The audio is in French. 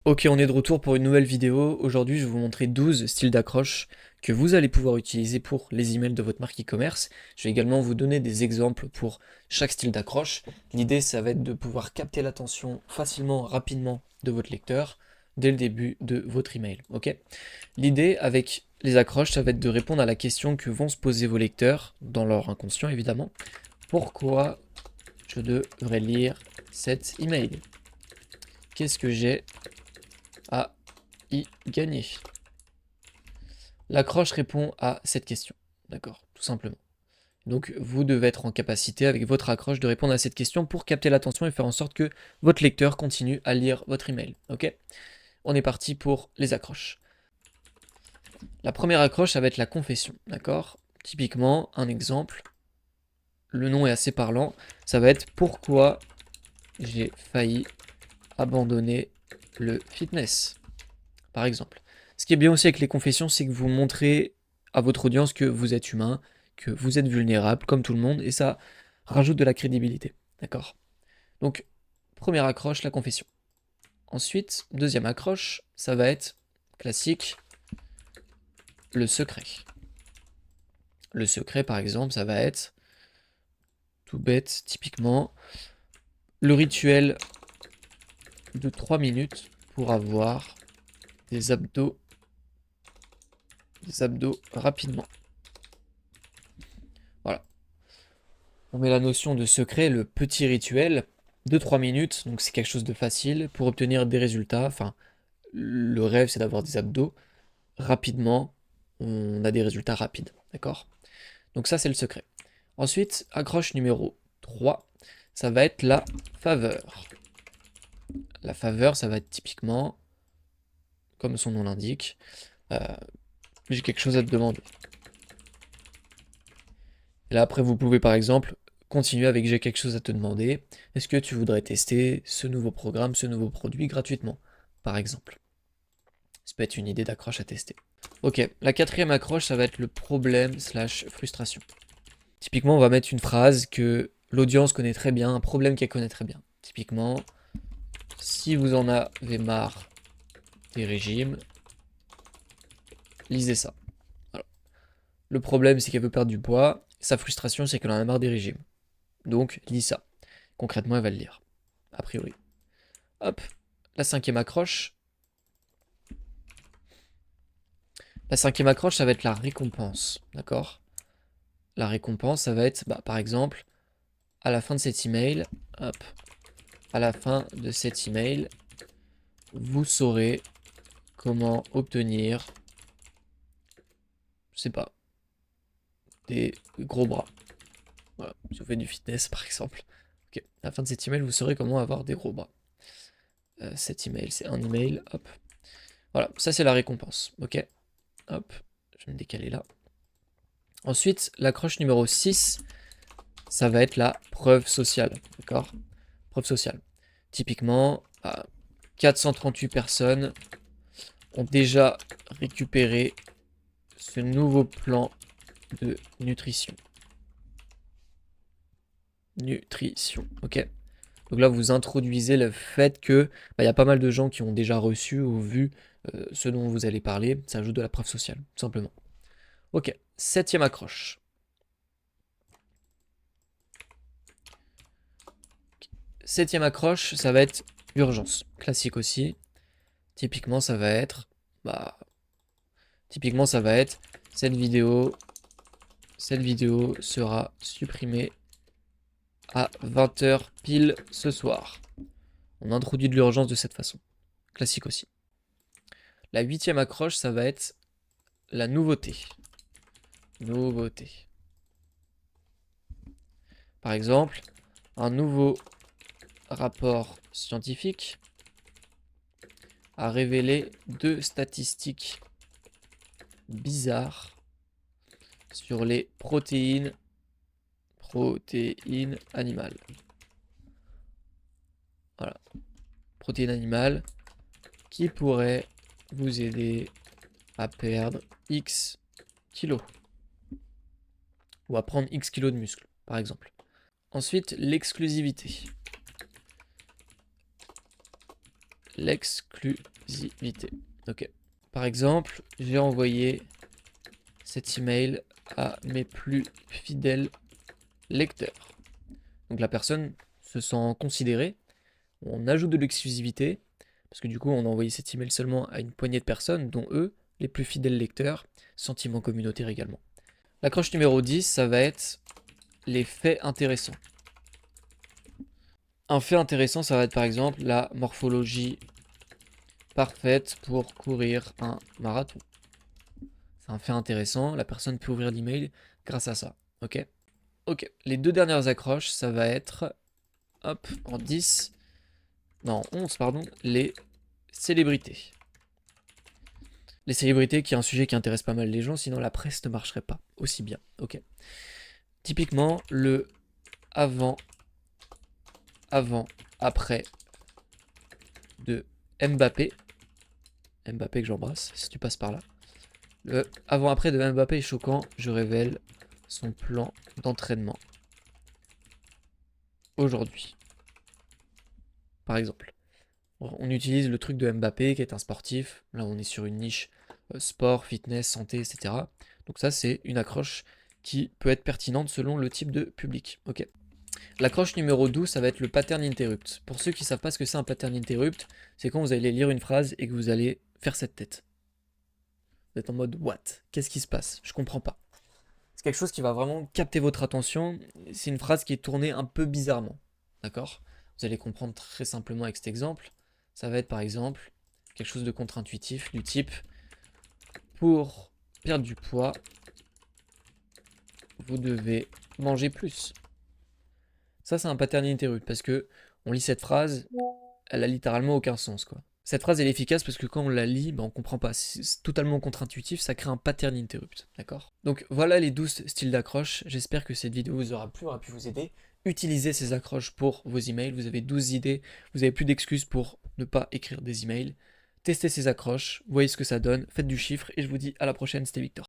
Ok, on est de retour pour une nouvelle vidéo. Aujourd'hui, je vais vous montrer 12 styles d'accroche que vous allez pouvoir utiliser pour les emails de votre marque e-commerce. Je vais également vous donner des exemples pour chaque style d'accroche. L'idée, ça va être de pouvoir capter l'attention facilement, rapidement de votre lecteur dès le début de votre email. Ok? L'idée avec les accroches, ça va être de répondre à la question que vont se poser vos lecteurs, dans leur inconscient évidemment. Pourquoi je devrais lire cet email? Qu'est-ce que j'ai à y gagner? L'accroche répond à cette question, d'accord, tout simplement. Donc vous devez être en capacité avec votre accroche de répondre à cette question pour capter l'attention et faire en sorte que votre lecteur continue à lire votre email, ok? On est parti pour les accroches. La première accroche, ça va être la confession, d'accord? Typiquement, un exemple, le nom est assez parlant, ça va être pourquoi j'ai failli abandonner le fitness, par exemple. Ce qui est bien aussi avec les confessions, c'est que vous montrez à votre audience que vous êtes humain, que vous êtes vulnérable, comme tout le monde, et ça rajoute de la crédibilité. D'accord? Donc, première accroche, la confession. Ensuite, deuxième accroche, ça va être classique, le secret. Le secret, par exemple, ça va être tout bête, typiquement, le rituel de 3 minutes pour avoir des abdos rapidement. Voilà. On met la notion de secret, le petit rituel de 3 minutes, donc c'est quelque chose de facile pour obtenir des résultats. Enfin, le rêve, c'est d'avoir des abdos rapidement. On a des résultats rapides, d'accord? Donc ça, c'est le secret. Ensuite, accroche numéro 3, ça va être la faveur. La faveur, ça va être typiquement, comme son nom l'indique, euh, j'ai quelque chose à te demander. Et là, après, vous pouvez par exemple continuer avec j'ai quelque chose à te demander. Est-ce que tu voudrais tester ce nouveau programme, ce nouveau produit gratuitement, par exemple? Ça peut être une idée d'accroche à tester. Ok, la quatrième accroche, ça va être le problème slash frustration. Typiquement, on va mettre une phrase que l'audience connaît très bien, un problème qu'elle connaît très bien. Typiquement, si vous en avez marre des régimes, lisez ça. Voilà. Le problème, c'est qu'elle veut perdre du poids. Sa frustration, c'est qu'elle en a marre des régimes. Donc, lis ça. Concrètement, elle va le lire. A priori. Hop. La cinquième accroche. La cinquième accroche, ça va être la récompense. D'accord? La récompense, ça va être, par exemple, à la fin de cet email, hop, à la fin de cet email, vous saurez comment obtenir, je sais pas, des gros bras. Voilà, si vous faites du fitness par exemple. Ok, à la fin de cet email, vous saurez comment avoir des gros bras. Cet email, c'est un email, hop. Voilà, ça c'est la récompense, ok. Hop, je vais me décaler là. Ensuite, l'accroche numéro 6, ça va être la preuve sociale, d'accord? Preuve sociale. Typiquement, 438 personnes ont déjà récupéré ce nouveau plan de nutrition. Nutrition, ok? Donc là, vous introduisez le fait que il y a pas mal de gens qui ont déjà reçu ou vu ce dont vous allez parler. Ça ajoute de la preuve sociale, tout simplement. Ok, septième accroche. Septième accroche, ça va être urgence. Classique aussi. Typiquement, ça va être... Bah, typiquement, ça va être cette vidéo sera supprimée à 20 h pile ce soir. On introduit de l'urgence de cette façon. Classique aussi. La huitième accroche, ça va être la nouveauté. Nouveauté. Par exemple, un nouveau rapport scientifique a révélé 2 statistiques bizarres sur les protéines animales. Voilà. Protéines animales qui pourraient vous aider à perdre X kilos. Ou à prendre X kilos de muscles, par exemple. Ensuite, l'exclusivité. l'exclusivité. Ok. Par exemple, j'ai envoyé cet email à mes plus fidèles lecteurs. Donc la personne se sent considérée. On ajoute de l'exclusivité, parce que du coup, on a envoyé cet email seulement à une poignée de personnes, dont eux, les plus fidèles lecteurs, sentiment communautaire également. L'accroche numéro 10, ça va être les faits intéressants. Un fait intéressant, ça va être par exemple la morphologie parfaite pour courir un marathon. C'est un fait intéressant, la personne peut ouvrir l'email grâce à ça. Ok. Ok, les deux dernières accroches, ça va être, hop, en 10, non, 11, pardon, les célébrités. Les célébrités, qui est un sujet qui intéresse pas mal les gens, sinon la presse ne marcherait pas aussi bien. Ok. Typiquement, le avant, après de Mbappé. Mbappé que j'embrasse, si tu passes par là. Le avant-après de Mbappé est choquant, je révèle son plan d'entraînement aujourd'hui. Par exemple. On utilise le truc de Mbappé qui est un sportif. Là, on est sur une niche sport, fitness, santé, etc. Donc ça, c'est une accroche qui peut être pertinente selon le type de public. Ok. L'accroche numéro 12, ça va être le pattern interrupt. Pour ceux qui ne savent pas ce que c'est un pattern interrupt, c'est quand vous allez lire une phrase et que vous allez faire cette tête. Vous êtes en mode what? Qu'est-ce qui se passe? Je comprends pas. C'est quelque chose qui va vraiment capter votre attention. C'est une phrase qui est tournée un peu bizarrement. D'accord? Vous allez comprendre très simplement avec cet exemple. Ça va être par exemple quelque chose de contre-intuitif du type pour perdre du poids, vous devez manger plus. Ça, c'est un pattern interrupt parce que on lit cette phrase, elle a littéralement aucun sens, quoi. Cette phrase elle est efficace parce que quand on la lit, on comprend pas. C'est totalement contre-intuitif, ça crée un pattern interrupt, d'accord? Donc voilà les 12 styles d'accroche. J'espère que cette vidéo vous aura plu, aura pu vous aider. Utilisez ces accroches pour vos emails. Vous avez 12 idées, vous n'avez plus d'excuses pour ne pas écrire des emails. Testez ces accroches, voyez ce que ça donne, faites du chiffre et je vous dis à la prochaine, c'était Victor.